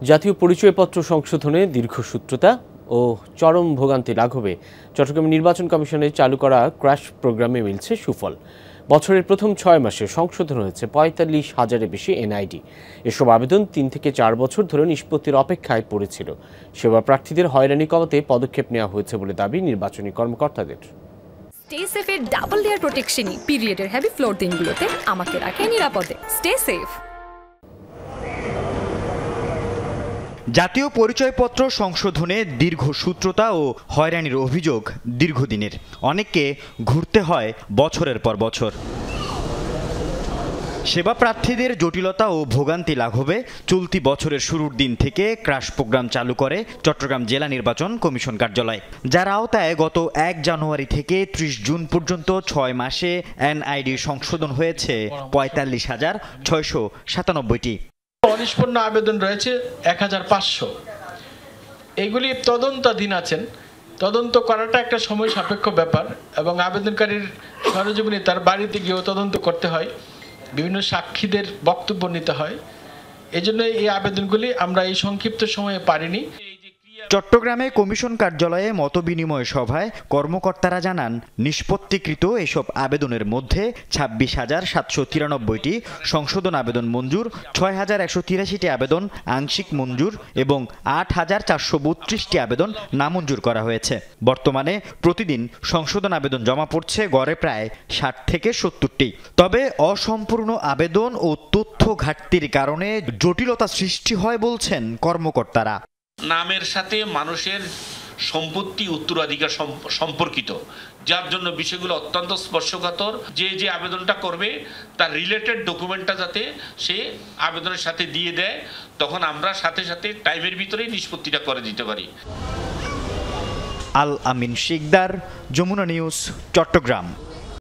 জাতীয় পরিচয়পত্র সংশোধনে দীর্ঘসূত্রতা ও চরম ভোগান্তি লাঘবে চট্টগ্রাম নির্বাচন কমিশনের চালু করা ক্র্যাশ প্রোগ্রামে মিলছে সুফল। বছরের প্রথম 6 মাসে সংশোধন হয়েছে ৪৫,০০০-এর বেশি এনআইডি। এসব আবেদন ৩ থেকে ৪ বছর ধরে নিষ্পত্তির অপেক্ষায় পড়েছিল। সেবা প্রার্থীদের হয়রানি কমাতে পদক্ষেপ নেওয়া হয়েছে বলে দাবি নির্বাচনী কর্মকর্তাদের। স্টে সেফের ডাবল লেয়ার প্রোটেকশনই পিরিয়ডের হেভি ফ্লোর দিনগুলোতে আমাকে রাখে নিরাপদে। Stay safe. জাতীয় পরিচয়পত্র সংশোধনে দীর্ঘসূত্রতা ও হয়রানির অভিযোগ দীর্ঘদিনের। অনেককে ঘুরতে হয় বছরের পর বছর। সেবা প্রার্থীদের জটিলতা ও ভোগান্তি লাঘবে চলতি বছরের শুরুর দিন থেকে ক্র্যাশ প্রোগ্রাম চালু করে চট্টগ্রাম জেলা নির্বাচন কমিশন কার্যালয়, যার আওতায় গত ১ জানুয়ারি থেকে ৩০ জুন পর্যন্ত ৬ মাসে এনআইডি সংশোধন হয়েছে ৪৫,৬৯৭টি। অনিষ্পন্ন আবেদন রয়েছে ১৫০০। এগুলি তদন্তাধীন আছেন। তদন্ত করাটা একটা সময় সাপেক্ষ ব্যাপার এবং আবেদনকারীর সরজীবনী তার বাড়িতে গিয়েও তদন্ত করতে হয়, বিভিন্ন সাক্ষীদের বক্তব্য নিতে হয়। এজন্য এই আবেদনগুলি আমরা এই সংক্ষিপ্ত সময়ে পারিনি। চট্টগ্রামে কমিশন কার্যালয়ে মতবিনিময় সভায় কর্মকর্তারা জানান, নিষ্পত্তিকৃত এসব আবেদনের মধ্যে ২৬,৭৯৩টি সংশোধন আবেদন মঞ্জুর, ৬,১৮৩টি আবেদন আংশিক মঞ্জুর এবং ৮,৪৩২টি আবেদন নামঞ্জুর করা হয়েছে। বর্তমানে প্রতিদিন সংশোধন আবেদন জমা পড়ছে গড়ে প্রায় ৬০ থেকে ৭০টি। তবে অসম্পূর্ণ আবেদন ও তথ্য ঘাটতির কারণে জটিলতা সৃষ্টি হয় বলছেন কর্মকর্তারা। নামের সাথে মানুষের সম্পত্তি উত্তরাধিকার সম্পর্কিত, যার জন্য বিষয়গুলো অত্যন্ত স্পর্শকাতর। যে আবেদনটা করবে তার রিলেটেড ডকুমেন্টটা যাতে সে আবেদনের সাথে দিয়ে দেয়, তখন আমরা সাথে সাথে টাইমের ভিতরেই নিষ্পত্তিটা করে দিতে পারি। আল আমিন শিকদার, যমুনা নিউজ, চট্টগ্রাম।